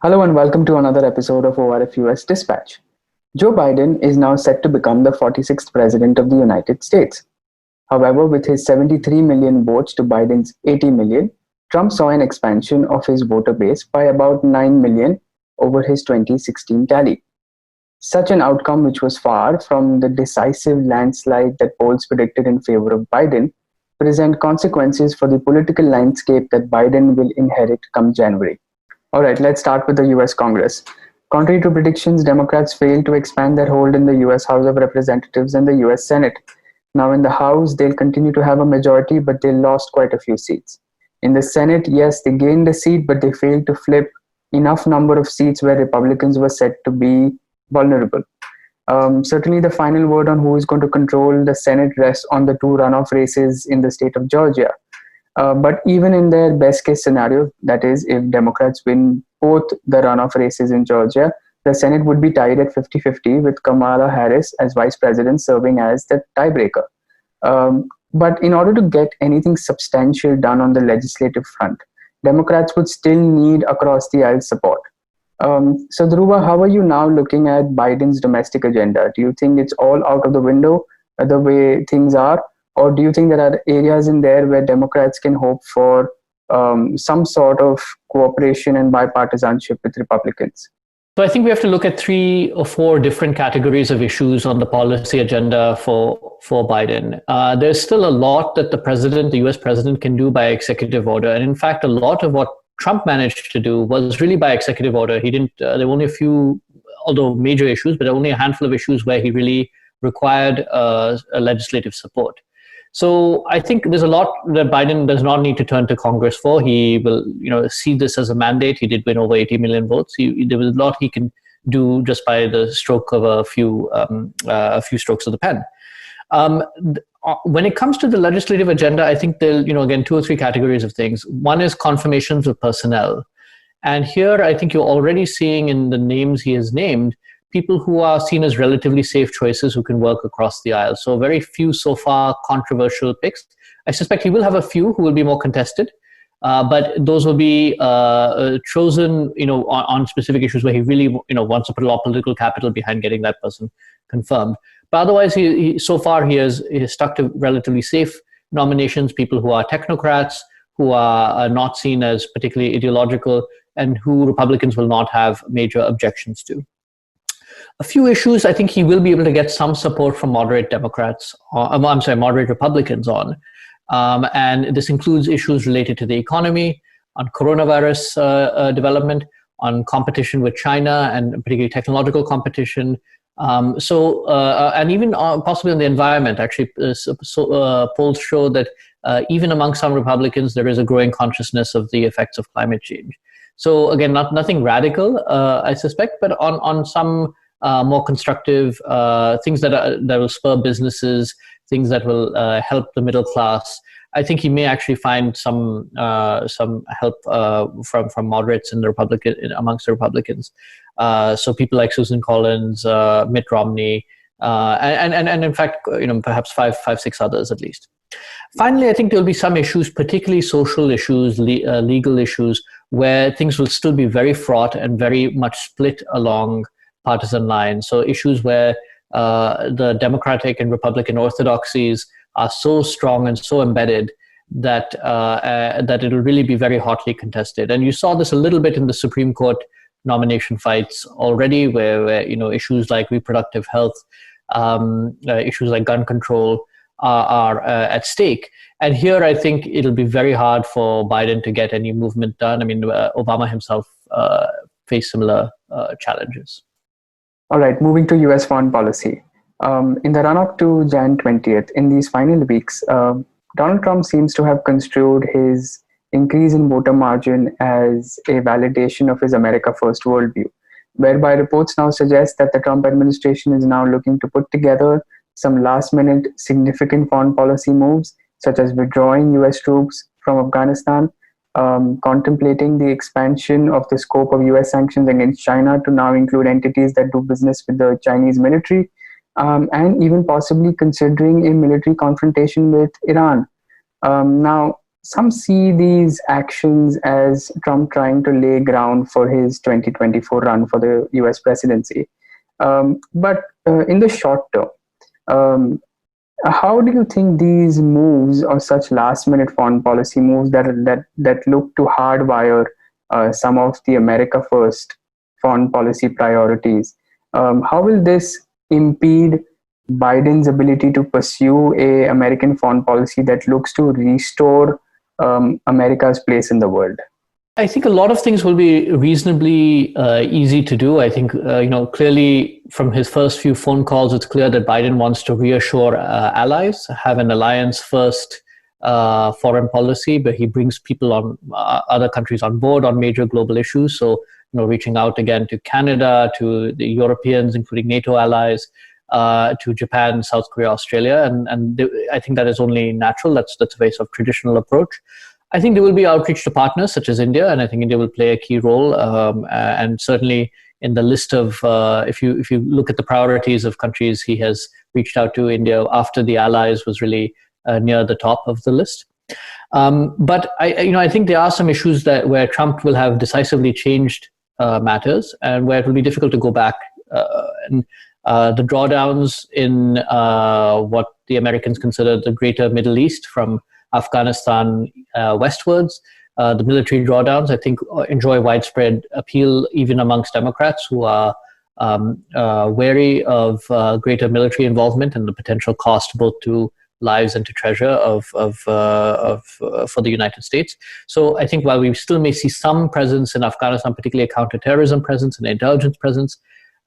Hello and welcome to another episode of ORF US Dispatch. Joe Biden is now set to become the 46th President of the United States. However, with his 73 million votes to Biden's 80 million, Trump saw an expansion of his voter base by about 9 million over his 2016 tally. Such an outcome, which was far from the decisive landslide that polls predicted in favor of Biden, present consequences for the political landscape that Biden will inherit come January. All right, let's start with the US Congress. Contrary to predictions, Democrats failed to expand their hold in the US House of Representatives and the US Senate. Now, in the House, they'll continue to have a majority, but they lost quite a few seats. In the Senate, yes, they gained a seat, but they failed to flip enough number of seats where Republicans were said to be vulnerable. Certainly, the final word on who is going to control the Senate rests on the two runoff races in the state of Georgia. But even in their best case scenario, that is, if Democrats win both the runoff races in Georgia, the Senate would be tied at 50-50 with Kamala Harris as vice president serving as the tiebreaker. But in order to get anything substantial done on the legislative front, Democrats would still need across the aisle support. So, Dhruva, how are you now looking at Biden's domestic agenda? Do you think it's all out of the window the way things are? Or do you think there are areas in there where Democrats can hope for some sort of cooperation and bipartisanship with Republicans? So I think we have to look at 3 or 4 different categories of issues on the policy agenda for Biden. There's still a lot that the US president can do by executive order. And in fact, a lot of what Trump managed to do was really by executive order. He didn't, there were only a few, although major issues, but only a handful of issues where he really required a legislative support. So I think there's a lot that Biden does not need to turn to Congress for. He will, see this as a mandate. He did win over 80 million votes. There was a lot he can do just by the stroke of a few strokes of the pen. When it comes to the legislative agenda, I think there, again, 2 or 3 categories of things. One is confirmations of personnel, and here I think you're already seeing in the names he has named people who are seen as relatively safe choices who can work across the aisle. So very few so far controversial picks. I suspect he will have a few who will be more contested, but those will be chosen, on specific issues where he really, wants to put a lot of political capital behind getting that person confirmed. But otherwise, he so far he has stuck to relatively safe nominations, people who are technocrats, who are not seen as particularly ideological, and who Republicans will not have major objections to. A few issues I think he will be able to get some support from moderate Republicans on. And this includes issues related to the economy, on coronavirus development, on competition with China, and particularly technological competition. And even possibly on the environment. Actually, polls show that even among some Republicans, there is a growing consciousness of the effects of climate change. So again, nothing radical, I suspect, but on some more constructive things that will spur businesses, things that will help the middle class. I think he may actually find some help from moderates in amongst the Republicans. So people like Susan Collins, Mitt Romney, and in fact, perhaps five, 6 others at least. Finally, I think there will be some issues, particularly social issues, legal issues, where things will still be very fraught and very much split along partisan lines. So issues where the Democratic and Republican orthodoxies are so strong and so embedded that it'll really be very hotly contested. And you saw this a little bit in the Supreme Court nomination fights already, where issues like reproductive health, issues like gun control are at stake. And here I think it'll be very hard for Biden to get any movement done. I mean, Obama himself faced similar challenges. All right, moving to US foreign policy. In the run-up to Jan 20th, in these final weeks, Donald Trump seems to have construed his increase in voter margin as a validation of his America First worldview, whereby reports now suggest that the Trump administration is now looking to put together some last-minute significant foreign policy moves, such as withdrawing US troops from Afghanistan, contemplating the expansion of the scope of US sanctions against China to now include entities that do business with the Chinese military, and even possibly considering a military confrontation with Iran. Now, some see these actions as Trump trying to lay ground for his 2024 run for the US presidency. But in the short term, um, how do you think these moves or such last-minute foreign policy moves that look to hardwire some of the America First foreign policy priorities, how will this impede Biden's ability to pursue a American foreign policy that looks to restore America's place in the world? I think a lot of things will be reasonably easy to do. I think, clearly from his first few phone calls, it's clear that Biden wants to reassure allies, have an alliance first foreign policy, but he brings people on other countries on board on major global issues. So, reaching out again to Canada, to the Europeans, including NATO allies, to Japan, South Korea, Australia. And I think that is only natural. That's a very sort of traditional approach. I think there will be outreach to partners such as India, and I think India will play a key role. And certainly in the list of, if you look at the priorities of countries he has reached out to, India after the allies was really near the top of the list. But I think there are some issues where Trump will have decisively changed matters, and where it will be difficult to go back. And the drawdowns in what the Americans consider the greater Middle East, from Afghanistan westwards, the military drawdowns, I think, enjoy widespread appeal even amongst Democrats who are wary of greater military involvement and the potential cost both to lives and to treasure for the United States. So I think while we still may see some presence in Afghanistan, particularly a counterterrorism presence and intelligence presence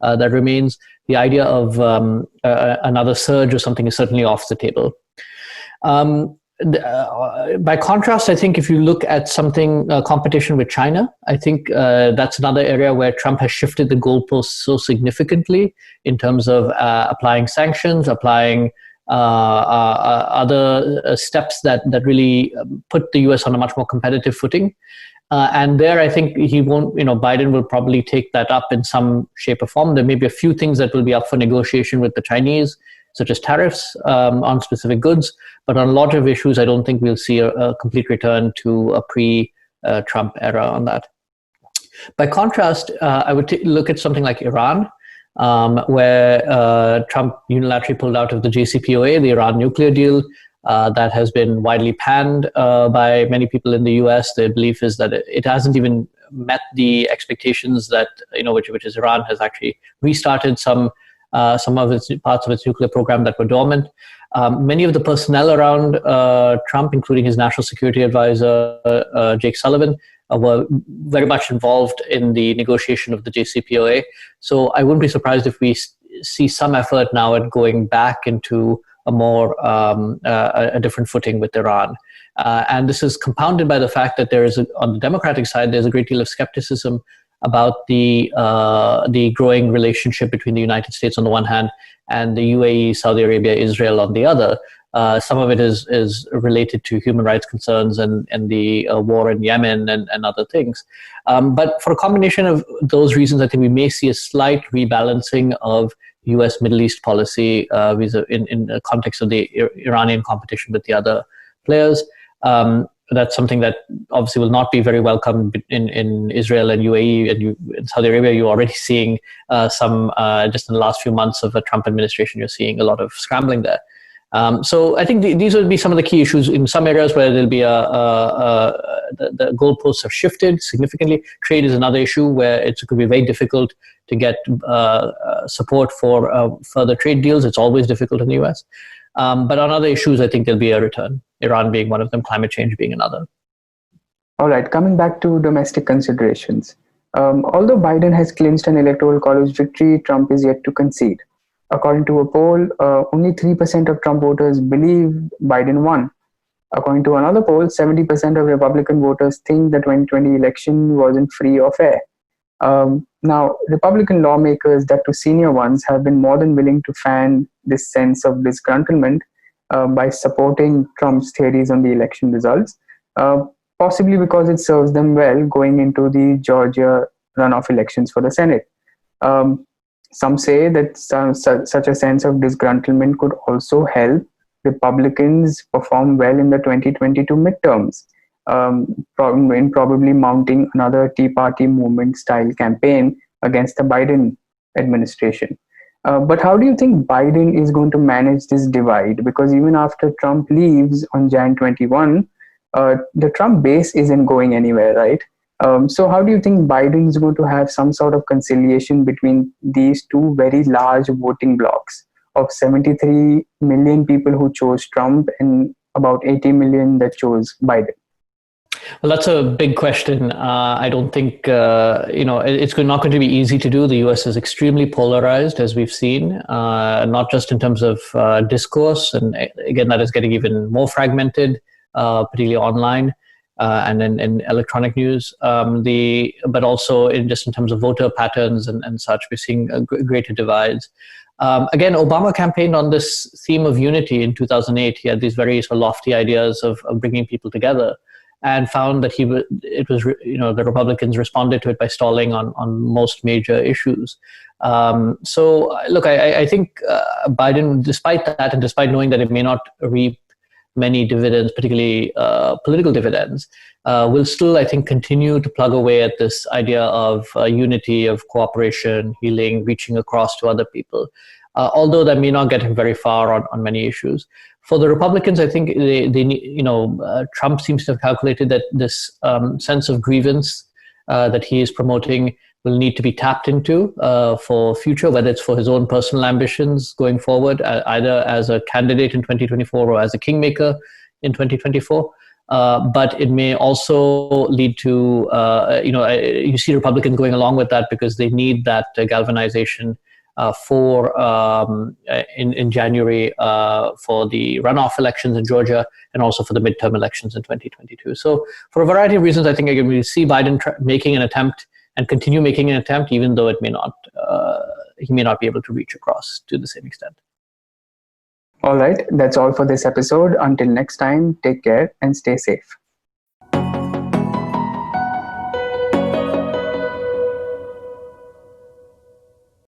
that remains, the idea of another surge or something is certainly off the table. By contrast, I think if you look at something competition with China, I think that's another area where Trump has shifted the goalposts so significantly in terms of applying sanctions, applying other steps that really put the US on a much more competitive footing. And there, I think he won't, Biden will probably take that up in some shape or form. There may be a few things that will be up for negotiation with the Chinese, such as tariffs on specific goods. But on a lot of issues, I don't think we'll see a complete return to a pre-Trump era on that. By contrast, I would look at something like Iran, where Trump unilaterally pulled out of the JCPOA, the Iran nuclear deal. That has been widely panned by many people in the US. The belief is that it hasn't even met the expectations that, which is Iran has actually restarted some of its parts of its nuclear program that were dormant. Many of the personnel around Trump, including his national security advisor, Jake Sullivan, were very much involved in the negotiation of the JCPOA. So I wouldn't be surprised if we see some effort now at going back into a more a different footing with Iran. And this is compounded by the fact that there is, on the Democratic side, there's a great deal of skepticism about the growing relationship between the United States on the one hand and the UAE, Saudi Arabia, Israel on the other. Some of it is related to human rights concerns and the war in Yemen and other things. But for a combination of those reasons, I think we may see a slight rebalancing of U.S. Middle East policy in the context of the Iranian competition with the other players. That's something that obviously will not be very welcome in Israel and UAE, and in Saudi Arabia. You're already seeing some, just in the last few months of the Trump administration, you're seeing a lot of scrambling there. So I think these would be some of the key issues in some areas where there'll be the goalposts have shifted significantly. Trade is another issue where it could be very difficult to get support for further trade deals. It's always difficult in the US. But on other issues, I think there'll be a return, Iran being one of them, climate change being another. All right, coming back to domestic considerations. Although Biden has clinched an electoral college victory, Trump is yet to concede. According to a poll, only 3% of Trump voters believe Biden won. According to another poll, 70% of Republican voters think the 2020 election wasn't free or fair. Now, Republican lawmakers, that to senior ones, have been more than willing to fan this sense of disgruntlement by supporting Trump's theories on the election results, possibly because it serves them well going into the Georgia runoff elections for the Senate. Some say that such a sense of disgruntlement could also help Republicans perform well in the 2022 midterms, in probably mounting another Tea Party movement style campaign against the Biden administration. But how do you think Biden is going to manage this divide? Because even after Trump leaves on Jan 21, the Trump base isn't going anywhere, right? So how do you think Biden is going to have some sort of conciliation between these two very large voting blocks of 73 million people who chose Trump and about 80 million that chose Biden? Well, that's a big question. I don't think it's not going to be easy to do. The U.S. is extremely polarized, as we've seen, not just in terms of discourse, and again, that is getting even more fragmented, particularly online and in electronic news. But also in terms of voter patterns and such, we're seeing greater divides. Again, Obama campaigned on this theme of unity in 2008. He had these very sort of lofty ideas of bringing people together, and found that the Republicans responded to it by stalling on most major issues. So look, I think Biden, despite that, and despite knowing that it may not reap many dividends, particularly political dividends, will still, I think, continue to plug away at this idea of unity, of cooperation, healing, reaching across to other people. Although that may not get him very far on many issues. For the Republicans, I think Trump seems to have calculated that this sense of grievance that he is promoting will need to be tapped into for future, whether it's for his own personal ambitions going forward, either as a candidate in 2024 or as a kingmaker in 2024. But it may also lead to, you see Republicans going along with that because they need that galvanization in January for the runoff elections in Georgia and also for the midterm elections in 2022. So for a variety of reasons, I think we see Biden making an attempt and continue making an attempt, even though he may not be able to reach across to the same extent. All right, that's all for this episode. Until next time, take care and stay safe.